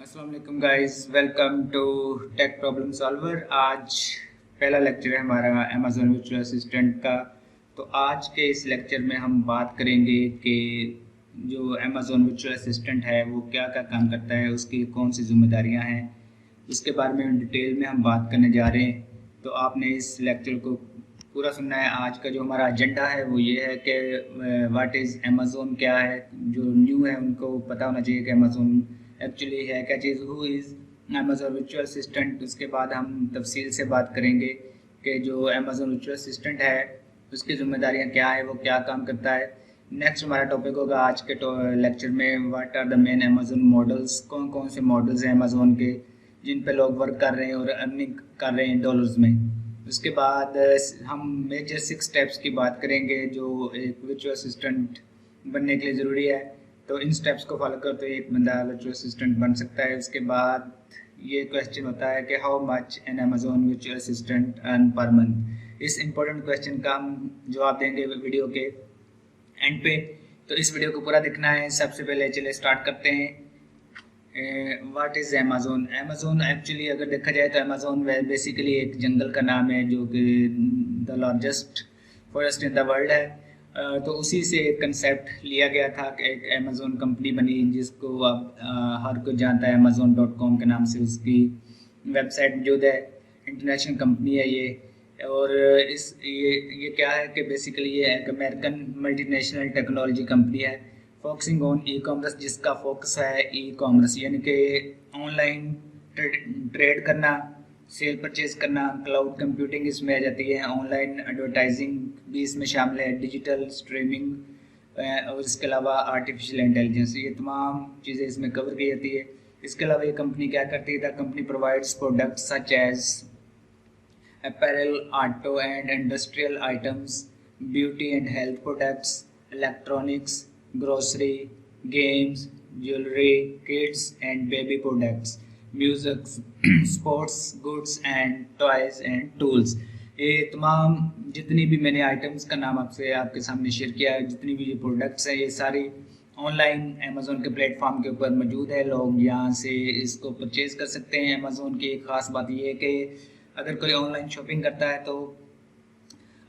अस्सलाम वालेकुम guys, welcome to tech problem solver. आज पहला लेक्चर है हमारा अमेज़न वर्चुअल असिस्टेंट का। तो आज के इस लेक्चर में हम बात करेंगे कि जो अमेज़न वर्चुअल असिस्टेंट है वो क्या क्या काम करता है, उसकी कौन सी जिम्मेदारियां हैं, उसके बारे में डिटेल में हम बात करने जा रहे हैं। तो आपने इस लेक्चर को पूरा सुनना है। आज का जो हमारा एजेंडा है वो ये है कि व्हाट इज़ अमेज़न क्या है। जो न्यू है उनको पता होना चाहिए कि अमेज़न एक्चुअली है क्या चीज़, who is Amazon virtual assistant. उसके बाद हम तफसील से बात करेंगे कि जो अमेज़न वर्चुअल असिस्टेंट है उसकी जिम्मेदारियां क्या है, वो क्या काम करता है। नेक्स्ट हमारा टॉपिक होगा आज के लेक्चर में what are the main Amazon models, कौन कौन से मॉडल्स हैं अमेज़न के जिन पे लोग वर्क कर रहे हैं और अर्निंग कर रहे हैं डॉलर्स में। उसके बाद हम मेजर 6 स्टेप्स की बात करेंगे जो एक वर्चुअल असिस्टेंट बनने के लिए ज़रूरी है। तो इन स्टेप्स को फॉलो करते हुए एक बंदा वर्चुअल असिस्टेंट बन सकता है। उसके बाद ये क्वेश्चन होता है कि how much an Amazon virtual assistant earn per month. इस इम्पोर्टेंट क्वेश्चन का हम जवाब देंगे वीडियो के एंड पे। तो इस वीडियो को पूरा देखना है। सबसे पहले चले स्टार्ट करते हैं। What is Amazon. Amazon actually अगर देखा जाए तो अमेज़न बेसिकली एक जंगल का नाम है जो कि the largest forest in the world है। तो उसी से एक कंसेप्ट लिया गया था कि एक अमेज़न कंपनी बनी जिसको अब हर कोई जानता है amazon.com के नाम से उसकी वेबसाइट मौजूद है। इंटरनेशनल कंपनी है ये। और ये क्या है कि बेसिकली ये एक अमेरिकन मल्टीनेशनल टेक्नोलॉजी कंपनी है फोकसिंग ऑन ई कॉमर्स, जिसका फोकस है ई कॉमर्स यानी कि ऑनलाइन ट्रेड करना, सेल परचेज करना। क्लाउड कंप्यूटिंग इसमें आ जाती है, ऑनलाइन एडवर्टाइजिंग भी इसमें शामिल है, डिजिटल स्ट्रीमिंग और इसके अलावा आर्टिफिशियल इंटेलिजेंस, ये तमाम चीज़ें इसमें कवर की जाती है। इसके अलावा ये कंपनी क्या करती है, the company provides product such as apparel, auto and industrial items, beauty and health products, electronics, grocery, games, jewelry, kids and baby products, music, sports goods and toys and tools। ये तमाम जितनी भी मैंने items का नाम आपके सामने share किया है, जितनी भी ये प्रोडक्ट्स हैं, ये सारी ऑनलाइन अमेज़न के प्लेटफॉर्म के ऊपर मौजूद है। लोग यहाँ से इसको परचेज़ कर सकते हैं। अमेज़न की एक ख़ास बात ये है कि अगर कोई ऑनलाइन शॉपिंग करता है तो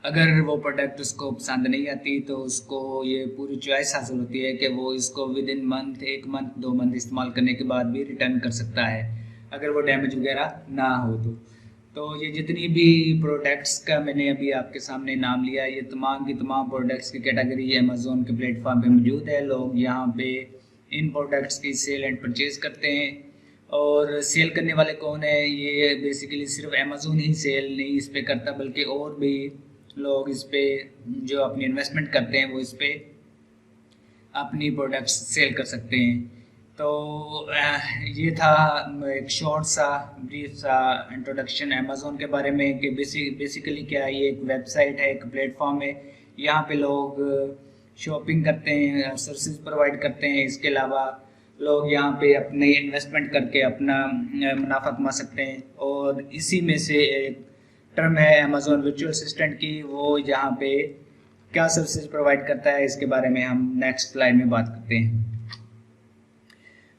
अगर वो प्रोडक्ट उसको पसंद नहीं आती तो उसको ये पूरी चॉइस हासिल होती है कि वो इसको with in month, 1 month 2 month इस्तेमाल करने के बाद भी रिटर्न कर सकता है अगर वो डैमेज वगैरह ना हो तो ये जितनी भी प्रोडक्ट्स का मैंने अभी आपके सामने नाम लिया, ये तमाम की तमाम प्रोडक्ट्स की कैटेगरी अमेज़न के प्लेटफॉर्म पे मौजूद है। लोग यहाँ पे इन प्रोडक्ट्स की सेल एंड परचेज़ करते हैं। और सेल करने वाले कौन है, ये बेसिकली सिर्फ अमेज़न ही सेल नहीं इस पे करता, बल्कि और भी लोग इस पे जो अपनी इन्वेस्टमेंट करते हैं वो इस पे अपनी प्रोडक्ट्स सेल कर सकते हैं। तो ये था एक शॉर्ट सा ब्रीफ सा इंट्रोडक्शन अमेज़न के बारे में कि बेसिकली क्या है। ये एक वेबसाइट है, एक प्लेटफॉर्म है, यहाँ पे लोग शॉपिंग करते हैं, सर्विसेज प्रोवाइड करते हैं। इसके अलावा लोग यहाँ पे अपने इन्वेस्टमेंट करके अपना मुनाफा कमा सकते हैं। और इसी में से एक टर्म है अमेज़न वर्चुअल असिस्टेंट की, वो यहाँ पे क्या सर्विसेज प्रोवाइड करता है इसके बारे में हम नेक्स्ट स्लाइड में बात करते हैं।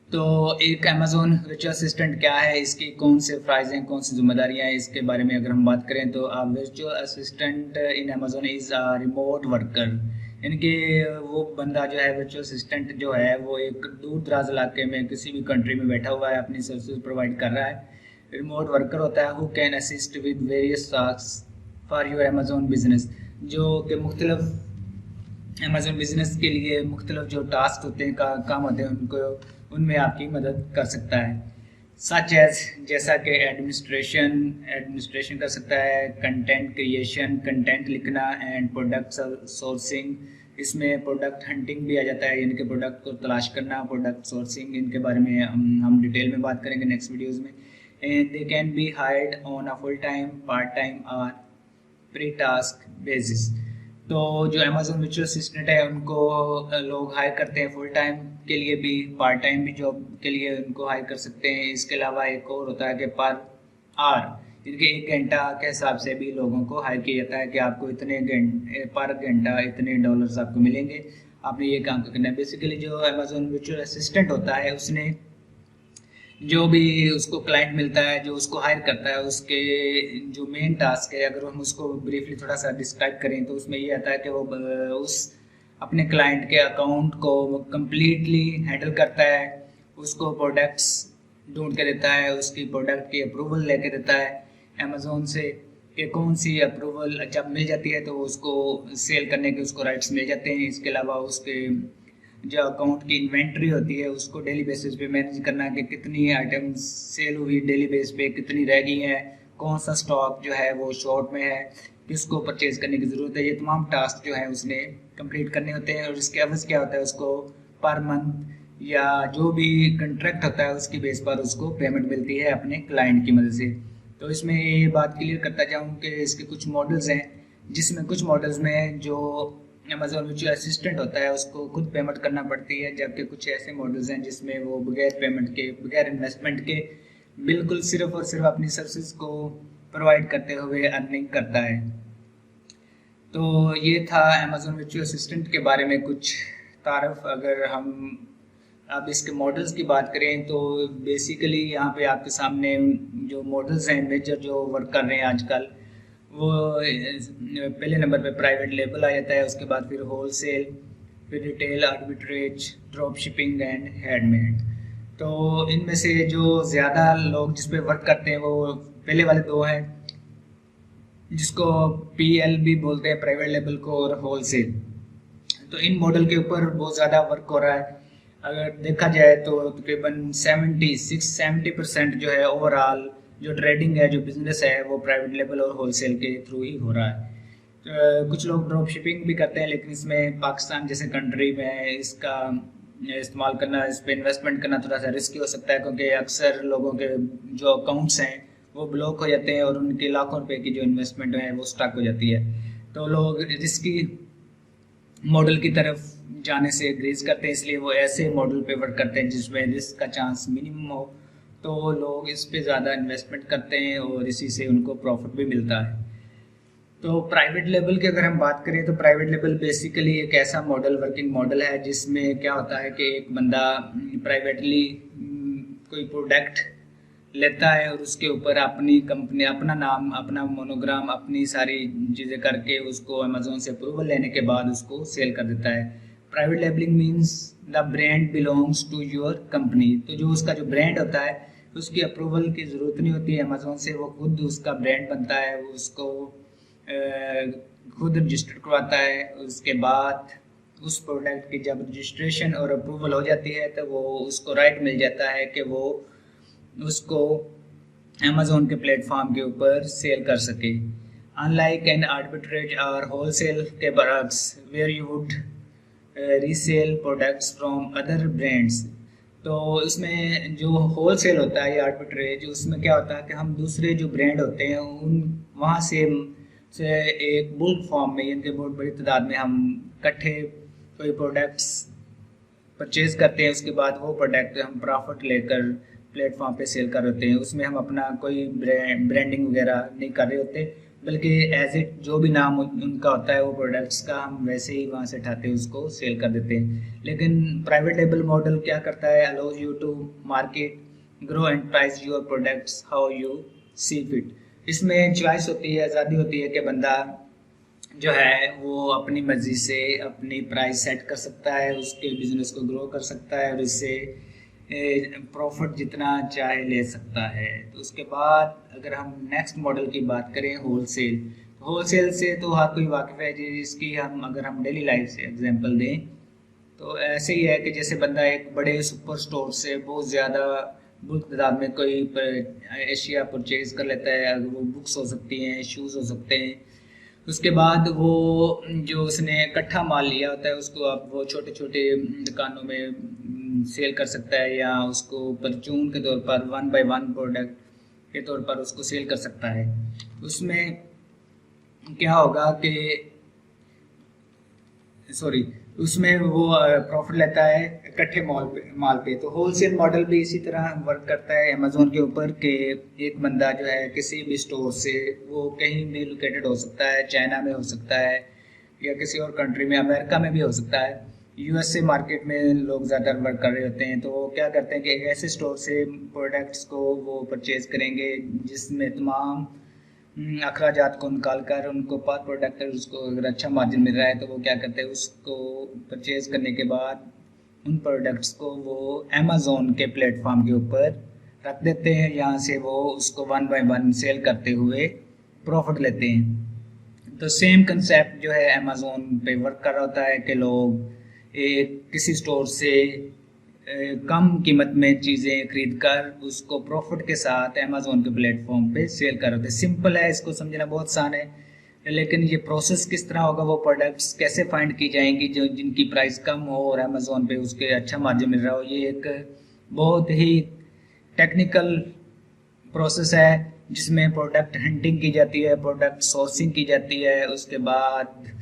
तो एक अमेज़न वर्चुअल असिस्टेंट क्या है, इसकी कौन से फ़ायदे हैं, कौन सी जिम्मेदारियाँ हैं, इसके बारे में अगर हम बात करें तो virtual assistant in Amazon is a remote worker. यानी कि वो बंदा जो है वर्चुअल असिस्टेंट जो है वो एक दूर दराज इलाके में किसी भी कंट्री में बैठा हुआ है, अपनी सर्विसेज प्रोवाइड कर रहा है। रिमोट वर्कर होता है who can assist with various task for your Amazon business, जो कि मुख्तलिफ अमेज़न बिजनेस के लिए मुख्तलिफ जो टास्क होते हैं, काम होते हैं, उनमें आपकी मदद कर सकता है। सच एज जैसा कि एडमिनिस्ट्रेशन कर सकता है, कंटेंट क्रिएशन, कंटेंट लिखना एंड प्रोडक्ट सोर्सिंग। इसमें प्रोडक्ट हंटिंग भी आ जाता है, यानी कि प्रोडक्ट को तलाश करना, प्रोडक्ट सोर्सिंग, इनके बारे में हम डिटेल में बात करेंगे नेक्स्ट वीडियोज़ में। And they can be hired on a full time, part time और प्री टास्क बेसिस। तो जो अमेज़न वर्चुअल असिस्टेंट है उनको लोग हायर करते हैं फुल टाइम के लिए भी, पार्ट टाइम भी जॉब के लिए उनको हायर कर सकते हैं। इसके अलावा एक और होता है कि पर आवर, इनके 1 घंटा के हिसाब से भी लोगों को हायर किया जाता है कि आपको इतने घंटे पर घंटा इतने डॉलर्स आपको मिलेंगे, आपने ये काम करना है। बेसिकली जो अमेज़न वर्चुअल असिस्टेंट होता है उसने जो भी उसको क्लाइंट मिलता है, जो उसको हायर करता है, उसके जो मेन टास्क है, अगर हम उसको ब्रीफली थोड़ा सा डिस्क्राइब करें तो उसमें ये आता है कि वो उस अपने क्लाइंट के अकाउंट को कंप्लीटली हैंडल करता है, उसको प्रोडक्ट्स ढूंढ के देता है, उसकी प्रोडक्ट की अप्रूवल लेके देता है अमेज़ोन से कि कौन सी अप्रूवल जब मिल जाती है तो उसको सेल करने के उसको राइट्स मिल जाते हैं। इसके अलावा उसके जो अकाउंट की इन्वेंट्री होती है उसको डेली बेसिस पे मैनेज करना कि कितनी आइटम्स सेल हुई डेली बेस पे, कितनी रह गई हैं, कौन सा स्टॉक जो है वो शॉर्ट में है, किसको परचेज करने की ज़रूरत है। ये तमाम टास्क जो है उसने कंप्लीट करने होते हैं और इसके अवज़ क्या होता है, उसको पर मंथ या जो भी कंट्रैक्ट होता है उसकी बेस पर उसको पेमेंट मिलती है अपने क्लाइंट की मदद से। तो इसमें ये बात क्लियर करता जाऊँ कि इसके कुछ मॉडल्स हैं, जिसमें कुछ मॉडल्स में जो अमेज़ॉन वर्चुअल असिस्टेंट होता है उसको खुद पेमेंट करना पड़ती है, जबकि कुछ ऐसे मॉडल्स हैं जिसमें वो बगैर पेमेंट के, बगैर इन्वेस्टमेंट के बिल्कुल सिर्फ और सिर्फ अपनी सर्विस को प्रोवाइड करते हुए अर्निंग करता है। तो ये था अमेज़ॉन वर्चुअल असिस्टेंट के बारे में कुछ तारफ़। अगर हम अब इसके मॉडल्स की बात करें तो बेसिकली यहाँ पे आपके सामने जो मॉडल्स हैं मेजर जो वर्क कर रहे हैं आजकल, वो पहले नंबर पे प्राइवेट लेबल आ जाता है, उसके बाद फिर होलसेल, फिर retail, arbitrage, drop shipping and handmade. तो इनमें से जो ज़्यादा लोग जिस पे वर्क करते हैं वो पहले वाले दो हैं, जिसको PL भी बोलते हैं, प्राइवेट लेबल को, और होलसेल। तो इन मॉडल के ऊपर बहुत ज़्यादा वर्क हो रहा है। अगर देखा जाए तो तकरीबन 70% जो है ओवरऑल जो ट्रेडिंग है, जो बिजनेस है, वो प्राइवेट लेवल और होलसेल के थ्रू ही हो रहा है। तो कुछ लोग ड्रॉप शिपिंग भी करते हैं, लेकिन इसमें पाकिस्तान जैसे कंट्री में इसका इस्तेमाल करना, इस पर इन्वेस्टमेंट करना थोड़ा सा रिस्की हो सकता है, क्योंकि अक्सर लोगों के जो अकाउंट्स हैं वो ब्लॉक हो जाते हैं और उनके लाखों रुपए की जो इन्वेस्टमेंट है वो स्टक हो जाती है। तो लोग रिस्की मॉडल की तरफ जाने से ग्रेज करते हैं, इसलिए वो ऐसे मॉडल पे वर्क करते हैं जिसमें रिस्क का चांस मिनिमम हो, तो लोग इस पे ज़्यादा इन्वेस्टमेंट करते हैं और इसी से उनको प्रॉफिट भी मिलता है। तो प्राइवेट लेवल की अगर हम बात करें तो प्राइवेट लेवल बेसिकली एक ऐसा मॉडल, वर्किंग मॉडल है, जिसमें क्या होता है कि एक बंदा प्राइवेटली कोई प्रोडक्ट लेता है और उसके ऊपर अपनी कंपनी, अपना नाम, अपना मोनोग्राम, अपनी सारी चीज़ें करके उसको अमेज़ोन से अप्रूवल लेने के बाद उसको सेल कर देता है। Private labeling means the brand belongs to your company. तो जो उसका जो ब्रांड होता है उसकी अप्रूवल की ज़रूरत नहीं होती है अमेज़ोन से, वो खुद उसका ब्रांड बनता है, वो उसको खुद रजिस्टर करवाता है। उसके बाद उस प्रोडक्ट की जब रजिस्ट्रेशन और अप्रूवल हो जाती है तो वो उसको राइट मिल जाता है कि वो उसको अमेज़ोन के प्लेटफॉर्म के ऊपर सेल कर सके। अनलाइक एन आर्बिट्रेज और होलसेल के products where you would resell products from other brands. तो इसमें जो होलसेल होता है या आर्बिट्रेज, उसमें क्या होता है कि हम दूसरे जो ब्रांड होते हैं उन वहाँ से एक बुल्क फॉर्म में, यानी कि बहुत बड़ी तादाद में हम इकट्ठे कोई प्रोडक्ट्स परचेज करते हैं, उसके बाद वो प्रोडक्ट हम प्रॉफिट लेकर प्लेटफॉर्म पे सेल कर रहे हैं। उसमें हम अपना कोई ब्रांडिंग वगैरह नहीं कर रहे होते, बल्कि एज इट जो भी नाम उनका होता है वो प्रोडक्ट्स का हम वैसे ही वहाँ से उठाते हैं, उसको सेल कर देते हैं। लेकिन प्राइवेट लेबल मॉडल क्या करता है, allows you to market, grow and price your products how you see fit. इसमें चॉइस होती है, आज़ादी होती है कि बंदा जो है वो अपनी मर्जी से अपनी प्राइस सेट कर सकता है, उसके बिजनेस को ग्रो कर सकता है और इससे प्रॉफिट जितना चाहे ले सकता है। तो उसके बाद अगर हम नेक्स्ट मॉडल की बात करें होलसेल, तो होलसेल से तो हर कोई वाकिफ़ है, जिसकी हम अगर हम डेली लाइफ से एग्जांपल दें तो ऐसे ही है कि जैसे बंदा एक बड़े सुपर स्टोर से बहुत ज़्यादा बुल्क तादाद में कोई एशिया परचेज कर लेता है। अगर वो बुक्स हो सकती हैं, शूज़ हो सकते हैं, उसके बाद वो जो उसने इकट्ठा माल लिया होता है उसको अब वो छोटे छोटे दुकानों में सेल कर सकता है, या उसको परचून के तौर पर 1 बाय 1 प्रोडक्ट के तौर पर उसको सेल कर सकता है। उसमें क्या होगा कि उसमें वो प्रॉफिट लेता है इकट्ठे माल पे। तो होलसेल मॉडल भी इसी तरह वर्क करता है अमेज़ोन के ऊपर कि एक बंदा जो है किसी भी स्टोर से, वो कहीं भी लोकेटेड हो सकता है, चाइना में हो सकता है या किसी और कंट्री में, अमेरिका में भी हो सकता है, यूएसए मार्केट में लोग ज़्यादातर वर्क कर रहे होते हैं, तो वो क्या करते हैं कि एक ऐसे स्टोर से प्रोडक्ट्स को वो परचेज करेंगे जिसमें तमाम अखराजात को निकाल कर उनको पर प्रोडक्ट उसको अगर अच्छा मार्जिन मिल रहा है तो वो क्या करते हैं, उसको परचेज करने के बाद उन प्रोडक्ट्स को वो अमेज़ोन के प्लेटफॉर्म के ऊपर रख देते हैं। यहाँ से वो उसको 1 बाय 1 सेल करते हुए प्रॉफिट लेते हैं। तो सेम कंसेप्ट जो है अमेज़ोन पे वर्क कर रहा होता है कि लोग किसी स्टोर से कम कीमत में चीज़ें खरीद कर उसको प्रॉफिट के साथ अमेज़ोन के प्लेटफॉर्म पे सेल कर रहे थे। सिंपल है, इसको समझना बहुत आसान है, लेकिन ये प्रोसेस किस तरह होगा, वो प्रोडक्ट्स कैसे फाइंड की जाएंगी जो जिनकी प्राइस कम हो और अमेज़ोन पे उसके अच्छा मार्जिन मिल रहा हो, ये एक बहुत ही टेक्निकल प्रोसेस है जिसमें प्रोडक्ट हंटिंग की जाती है, प्रोडक्ट सोर्सिंग की जाती है, उसके बाद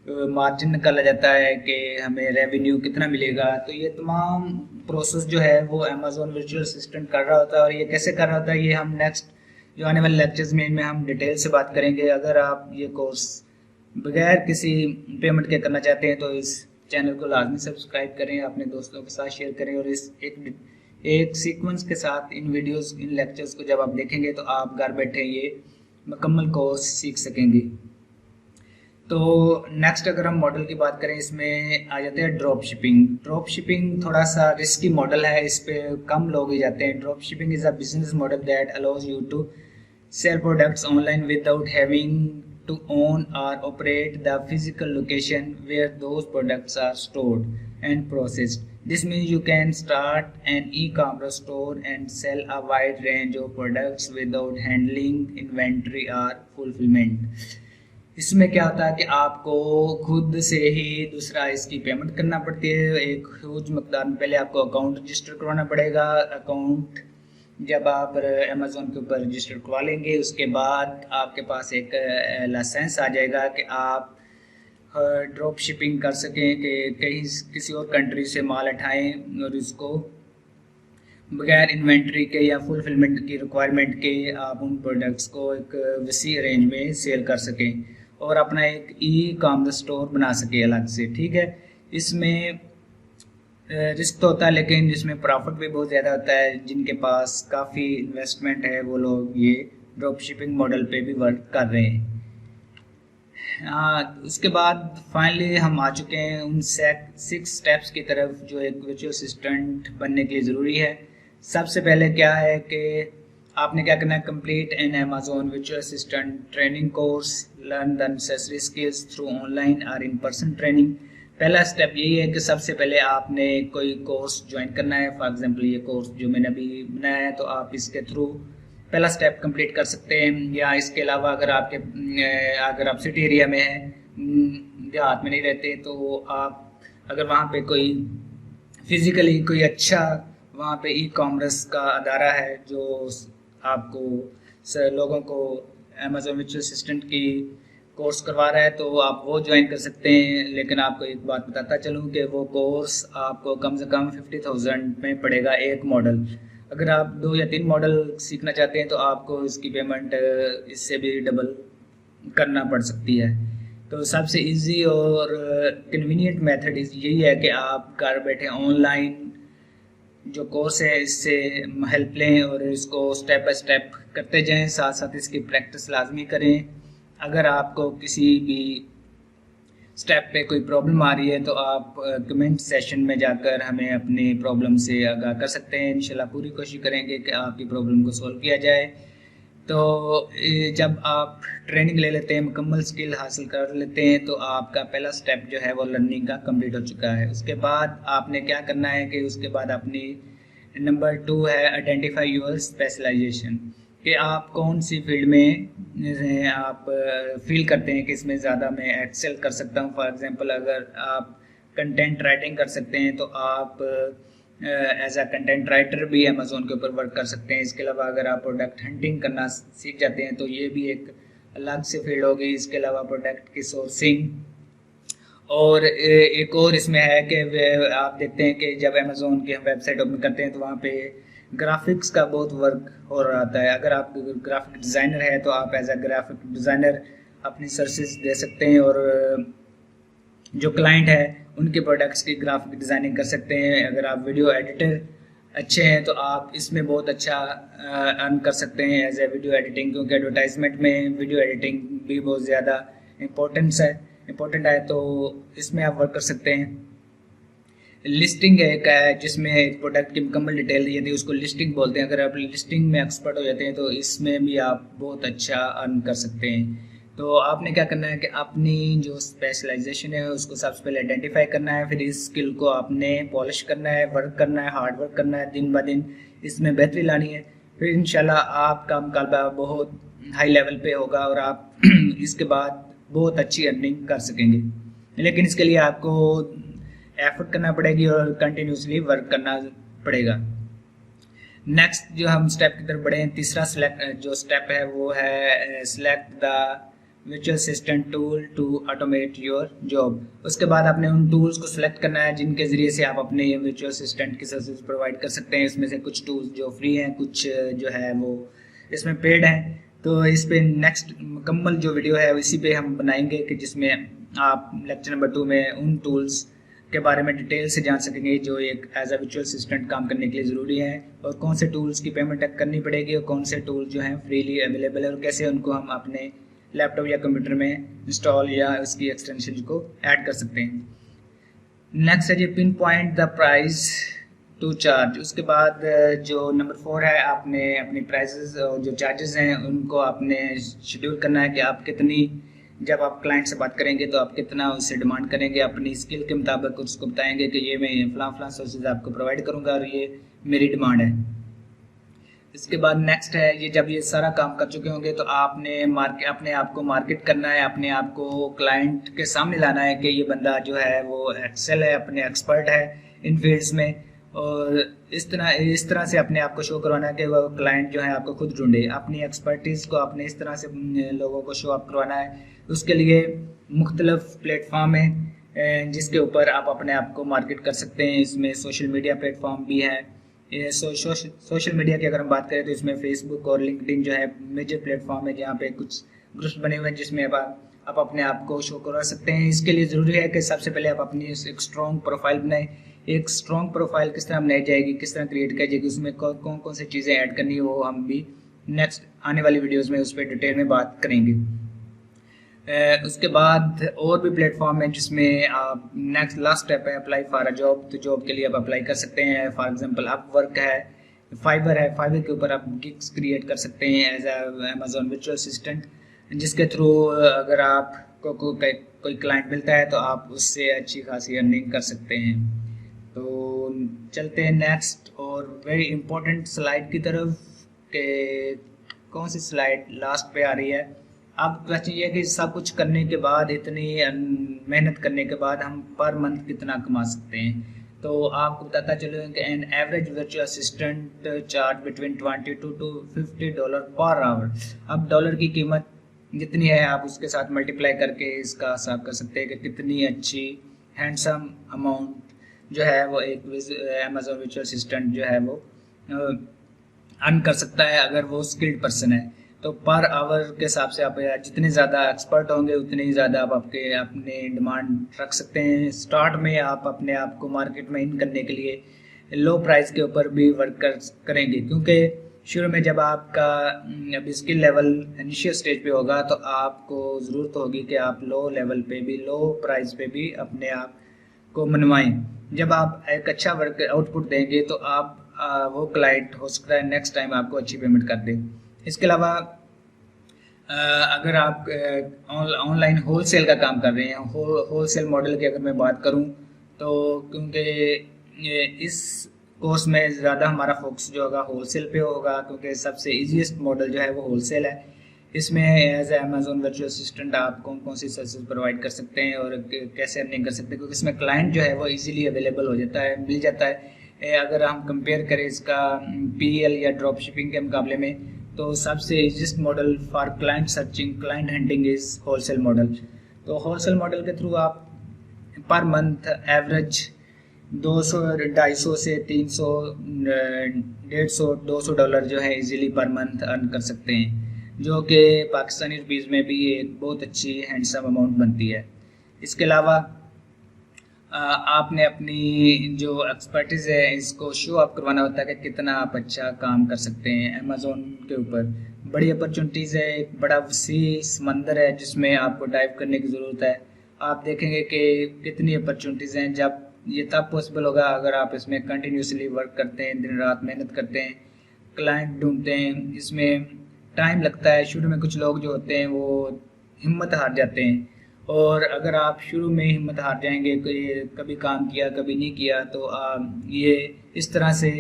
मार्जिन निकाला जाता है कि हमें रेवेन्यू कितना मिलेगा। तो ये तमाम प्रोसेस जो है वो अमेज़ोन वर्चुअल असिस्टेंट कर रहा होता है। और ये कैसे कर रहा होता है, ये हम नेक्स्ट जो आने वाले लेक्चर्स में इनमें हम डिटेल से बात करेंगे। अगर आप ये कोर्स बगैर किसी पेमेंट के करना चाहते हैं तो इस चैनल को लाजमी सब्सक्राइब करें, अपने दोस्तों के साथ शेयर करें, और इस एक सीक्वेंस के साथ इन वीडियोस इन लेक्चर्स को जब आप देखेंगे तो आप घर बैठे ये मुकम्मल कोर्स सीख सकेंगे। तो नेक्स्ट अगर हम मॉडल की बात करें, इसमें आ जाते हैं ड्रॉप शिपिंग। ड्रॉप शिपिंग थोड़ा सा रिस्की मॉडल है, इस पे कम लोग ही जाते हैं। Drop shipping is a business model that allows you to sell products online without having to own or operate the physical location where those products are stored and processed. This means you can start an e-commerce store and sell a wide range of products without handling inventory or fulfillment. इसमें क्या होता है कि आपको खुद से ही दूसरा इसकी पेमेंट करना पड़ती है। एक ह्यूज मकदार में पहले आपको अकाउंट रजिस्टर करवाना पड़ेगा। अकाउंट जब आप अमेज़ोन के ऊपर रजिस्टर करवा लेंगे उसके बाद आपके पास एक लाइसेंस आ जाएगा कि आप ड्रॉप शिपिंग कर सकें, कि कहीं किसी और कंट्री से माल उठाएं और इसको बगैर इन्वेंट्री के या फुलफिलमेंट की रिक्वायरमेंट के आप उन प्रोडक्ट्स को एक वसी रेंज में सेल कर सकें और अपना एक ई कॉमर्स स्टोर बना सकें अलग से। ठीक है, इसमें रिस्क तो होता है लेकिन इसमें प्रॉफिट भी बहुत ज़्यादा होता है। जिनके पास काफ़ी इन्वेस्टमेंट है वो लोग ये ड्रॉप शिपिंग मॉडल पे भी वर्क कर रहे हैं। उसके बाद फाइनली हम आ चुके हैं उन 6 स्टेप्स की तरफ जो एक वर्चुअल असिस्टेंट बनने के लिए ज़रूरी है। सबसे पहले क्या है कि आपने क्या करना है, complete an Amazon virtual assistant training course, learn the necessary skills through online और इन पर्सन ट्रेनिंग। पहला स्टेप यही है कि सबसे पहले आपने कोई कोर्स ज्वाइन करना है। फॉर एग्जांपल ये कोर्स जो मैंने अभी बनाया है तो आप इसके थ्रू पहला स्टेप कंप्लीट कर सकते हैं। या इसके अलावा अगर आप सिटी एरिया में हैं, देहात में नहीं रहते, तो आप अगर वहाँ पे कोई फिज़िकली कोई अच्छा वहाँ पे ई कॉमर्स का अदारा है जो आपको लोगों को अमेज़न वर्चुअल असिस्टेंट की कोर्स करवा रहा है तो आप वो ज्वाइन कर सकते हैं। लेकिन आपको एक बात बताता चलूँ कि वो कोर्स आपको कम से कम 50,000 में पड़ेगा एक मॉडल। अगर आप 2 या 3 मॉडल सीखना चाहते हैं तो आपको इसकी पेमेंट इससे भी डबल करना पड़ सकती है। तो सबसे इजी और कन्वीनियंट मेथड यही है कि आप घर बैठे ऑनलाइन जो कोर्स है इससे हेल्प लें और इसको स्टेप बाय स्टेप करते जाएं, साथ साथ इसकी प्रैक्टिस लाजमी करें। अगर आपको किसी भी स्टेप पे कोई प्रॉब्लम आ रही है तो आप कमेंट सेशन में जाकर हमें अपनी प्रॉब्लम से आगाह कर सकते हैं। इंशाल्लाह पूरी कोशिश करेंगे कि आपकी प्रॉब्लम को सॉल्व किया जाए। तो जब आप ट्रेनिंग ले लेते हैं, मुकम्मल स्किल हासिल कर लेते हैं, तो आपका पहला स्टेप जो है वो लर्निंग का कंप्लीट हो चुका है। उसके बाद आपने क्या करना है कि उसके बाद अपनी नंबर 2 है आइडेंटिफाई योर स्पेशलाइजेशन, कि आप कौन सी फील्ड में आप फील करते हैं कि इसमें ज़्यादा मैं एक्सेल कर सकता हूँ। फॉर एग्जांपल अगर आप कंटेंट राइटिंग कर सकते हैं तो आप एज अ कंटेंट राइटर भी अमेज़ोन के ऊपर वर्क कर सकते हैं। इसके अलावा अगर आप प्रोडक्ट हंटिंग करना सीख जाते हैं तो ये भी एक अलग से फील्ड होगी। इसके अलावा प्रोडक्ट की सोर्सिंग, और एक और इसमें है कि आप देखते हैं कि जब अमेज़ोन की हम वेबसाइट ओपन करते हैं तो वहाँ पे ग्राफिक्स का बहुत वर्क हो रहा होता है। अगर आप ग्राफिक डिज़ाइनर है तो आप एज अ ग्राफिक डिज़ाइनर अपनी सर्विसेज दे सकते हैं और जो क्लाइंट है उनके प्रोडक्ट्स की ग्राफिक डिज़ाइनिंग कर सकते हैं। अगर आप वीडियो एडिटर अच्छे हैं तो आप इसमें बहुत अच्छा अर्न कर सकते हैं एज ए वीडियो एडिटिंग, क्योंकि एडवर्टाइजमेंट में वीडियो एडिटिंग भी बहुत ज़्यादा इम्पोर्टेंट है, तो इसमें आप वर्क कर सकते हैं। लिस्टिंग एक है जिसमें एक प्रोडक्ट की मुकम्मल डिटेल दी जाती है, उसको लिस्टिंग बोलते हैं। अगर आप लिस्टिंग में एक्सपर्ट हो जाते हैं तो इसमें भी आप बहुत अच्छा अर्न कर सकते हैं। तो आपने क्या करना है कि अपनी जो स्पेशलाइजेशन है उसको सबसे पहले आइडेंटिफाई करना है, फिर इस स्किल को आपने पॉलिश करना है, वर्क करना है, हार्ड वर्क करना है, दिन ब दिन इसमें बेहतरी लानी है। फिर इंशाल्लाह आपका मुकाबला बहुत हाई लेवल पे होगा और आप इसके बाद बहुत अच्छी अर्निंग कर सकेंगे। लेकिन इसके लिए आपको एफर्ट करना पड़ेगी और कंटिन्यूसली वर्क करना पड़ेगा। नेक्स्ट जो हम स्टेप की तरफ बढ़े हैं, तीसरा जो स्टेप है वो है select the virtual assistant tool to automate your job. उसके बाद आपने उन टूल्स को सिलेक्ट करना है जिनके ज़रिए से आप अपने वर्चुअल असिस्टेंट की सर्विस प्रोवाइड कर सकते हैं। इसमें से कुछ टूल्स जो फ्री हैं, कुछ जो है वो इसमें पेड हैं। तो इस पे नेक्स्ट मुकम्मल जो वीडियो है इसी पे हम बनाएंगे कि जिसमें आप लेक्चर नंबर 2 में उन टूल्स के बारे में डिटेल से जान सकेंगे जो एक एज अ वर्चुअल असिस्टेंट काम करने के लिए ज़रूरी है, और कौन से टूल्स की पेमेंट करनी पड़ेगी और कौन से टूल जो हैं फ्रीली अवेलेबल है और कैसे उनको हम अपने लैपटॉप या कंप्यूटर में इंस्टॉल या उसकी एक्सटेंशन को ऐड कर सकते हैं। नेक्स्ट है जी pinpoint the price to charge. उसके बाद जो नंबर 4 है, आपने अपनी प्राइसेस और जो चार्जेस हैं उनको आपने शेड्यूल करना है कि आप कितनी, जब आप क्लाइंट से बात करेंगे तो आप कितना उससे डिमांड करेंगे, अपनी स्किल के मुताबिक उसको बताएंगे कि ये मैं फलां सर्विसेज आपको प्रोवाइड करूँगा और ये मेरी डिमांड है। इसके बाद नेक्स्ट है, ये जब ये सारा काम कर चुके होंगे तो आपने अपने आप को मार्केट करना है, अपने आप को क्लाइंट के सामने लाना है कि ये बंदा जो है वो एक्सेल है, अपने एक्सपर्ट है इन फील्ड्स में, और इस तरह से अपने आप को शो करवाना है कि वो क्लाइंट जो है आपको खुद ढूंढे। अपनी एक्सपर्टीज़ को आपने इस तरह से लोगों को शो अप करवाना है। उसके लिए मुख्तलिफ प्लेटफॉर्म है जिसके ऊपर आप अपने आप को मार्केट कर सकते हैं। इसमें सोशल मीडिया प्लेटफॉर्म भी है। सोशल मीडिया की अगर हम बात करें तो इसमें फेसबुक और लिंक्डइन जो है मेजर प्लेटफॉर्म है, जहाँ पे कुछ ग्रुप्स बने हुए हैं जिसमें आप अपने आप को शो करवा सकते हैं। इसके लिए ज़रूरी है कि सबसे पहले आप अपनी एक स्ट्रॉन्ग प्रोफाइल बनाएं। एक स्ट्रॉन्ग प्रोफाइल किस तरह बनाई जाएगी, किस तरह क्रिएट की जाएगी, उसमें कौन कौन सी चीज़ें ऐड करनी है, वो हम भी नेक्स्ट आने वाली वीडियोज़ में उस पर डिटेल में बात करेंगे। उसके बाद और भी प्लेटफॉर्म है जिसमें आप नेक्स्ट लास्ट स्टेप है अप्लाई फॉर अ जॉब। तो जॉब के लिए आप अप्लाई कर सकते हैं। फॉर एग्जांपल अपवर्क है, फाइवर है, फाइवर के ऊपर आप गिग्स क्रिएट कर सकते हैं एज अमेजोन वर्चुअल असिस्टेंट, जिसके थ्रू अगर आपको कोई क्लाइंट मिलता है तो आप उससे अच्छी खासी अर्निंग कर सकते हैं। तो चलते हैं नेक्स्ट और वेरी इंपॉर्टेंट स्लाइड की तरफ के कौन सी स्लाइड लास्ट पे आ रही है। अब क्वेश्चन ये है कि सब कुछ करने के बाद, इतनी मेहनत करने के बाद हम पर मंथ कितना कमा सकते हैं। तो आपको बताता चलो कि an average virtual assistant charge between $22 to $50 per hour. अब डॉलर की कीमत जितनी है आप उसके साथ मल्टीप्लाई करके इसका हिसाब कर सकते हैं कि कितनी अच्छी हैंडसम अमाउंट जो है वो एक अमेजोन वर्चुअल असिस्टेंट जो है वो अर्न कर सकता है अगर वो स्किल्ड पर्सन है। तो पर आवर के हिसाब से आप जितने ज़्यादा एक्सपर्ट होंगे उतने ही ज़्यादा आप अपने डिमांड रख सकते हैं। स्टार्ट में आप अपने आप को मार्केट में इन करने के लिए लो प्राइस के ऊपर भी वर्क करेंगे, क्योंकि शुरू में जब आपका अभी स्किल लेवल इनिशियल स्टेज पे होगा तो आपको ज़रूरत होगी कि आप लो लेवल पे भी, लो प्राइस पे भी अपने आप को मनवाएं। जब आप एक अच्छा वर्क आउटपुट देंगे तो आप वो क्लाइंट हो सकता है नेक्स्ट टाइम आपको अच्छी पेमेंट कर दे। इसके अलावा अगर आप ऑनलाइन होलसेल का काम कर रहे हैं, होलसेल मॉडल की अगर मैं बात करूं तो क्योंकि इस कोर्स में ज़्यादा हमारा फोकस जो होगा होलसेल पे होगा, क्योंकि सबसे इजीएस्ट मॉडल जो है वो होलसेल है। इसमें एज अमेजोन वर्चुअल असिस्टेंट आप कौन कौन सी सर्विसेज प्रोवाइड कर सकते हैं और कैसे अर्निंग कर सकते हैं, क्योंकि इसमें क्लाइंट जो है वो इजीली अवेलेबल हो जाता है, मिल जाता है। अगर हम कंपेयर करें इसका PL या ड्रॉप शिपिंग के मुकाबले में, तो सबसे easiest model for client searching, client hunting is wholesale model. तो होलसेल मॉडल के थ्रू आप पर मंथ एवरेज $200-250 से $300, $150, $200 जो है इजीली पर मंथ अर्न कर सकते हैं, जो कि पाकिस्तानी रुपीज़ में भी एक बहुत अच्छी हैंडसम अमाउंट बनती है। इसके अलावा आपने अपनी जो एक्सपर्टीज़ है इसको शो अप करवाना होता है कि कितना आप अच्छा काम कर सकते हैं। अमेज़ोन के ऊपर बड़ी अपॉर्चुनिटीज़ है, एक बड़ा वसी समंदर है जिसमें आपको डाइव करने की ज़रूरत है। आप देखेंगे कि कितनी अपॉर्चुनिटीज़ हैं, जब ये तब पॉसिबल होगा अगर आप इसमें कंटिन्यूसली वर्क करते हैं, दिन रात मेहनत करते हैं, क्लाइंट ढूंढते हैं। इसमें टाइम लगता है, शुरू में कुछ लोग जो होते हैं वो हिम्मत हार जाते हैं, और अगर आप शुरू में हिम्मत हार जाएंगे कि कभी काम किया कभी नहीं किया तो ये इस तरह से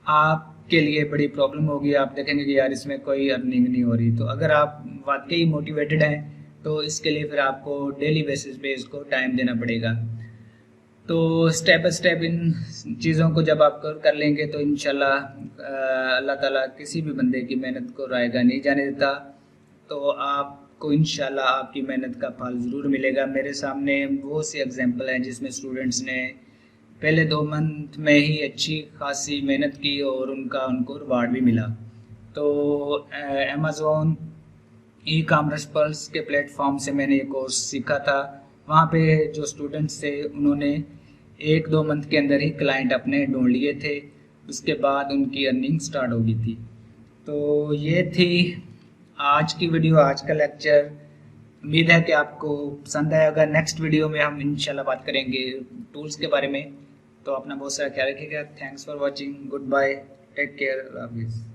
आपके लिए बड़ी प्रॉब्लम होगी। आप देखेंगे कि यार इसमें कोई अर्निंग नहीं हो रही। तो अगर आप वाकई मोटिवेटेड हैं तो इसके लिए फिर आपको डेली बेसिस पे इसको टाइम देना पड़ेगा। तो स्टेप बाय स्टेप इन चीज़ों को जब आप कर लेंगे तो इंशाल्लाह अल्लाह ताला किसी भी बंदे की मेहनत को रायगा नहीं जाने देता। तो आपको इंशाल्लाह आपकी मेहनत का फल ज़रूर मिलेगा। मेरे सामने बहुत सी एग्जांपल हैं जिसमें स्टूडेंट्स ने पहले 2 मंथ में ही अच्छी खासी मेहनत की और उनको रिवार्ड भी मिला। तो अमेज़ॉन ई कॉमर्स पल्स के प्लेटफॉर्म से मैंने ये कोर्स सीखा था। वहाँ पे जो स्टूडेंट्स थे उन्होंने 1-2 मंथ के अंदर ही क्लाइंट अपने ढूंढ लिए थे, उसके बाद उनकी अर्निंग स्टार्ट हो गई थी। तो ये थी आज की वीडियो, आज का लेक्चर। उम्मीद है कि आपको पसंद आएगा। नेक्स्ट वीडियो में हम इंशाल्लाह बात करेंगे टूल्स के बारे में। तो अपना बहुत सारा ख्याल रखिएगा। Thanks for watching, good bye, take care, हाफिज़।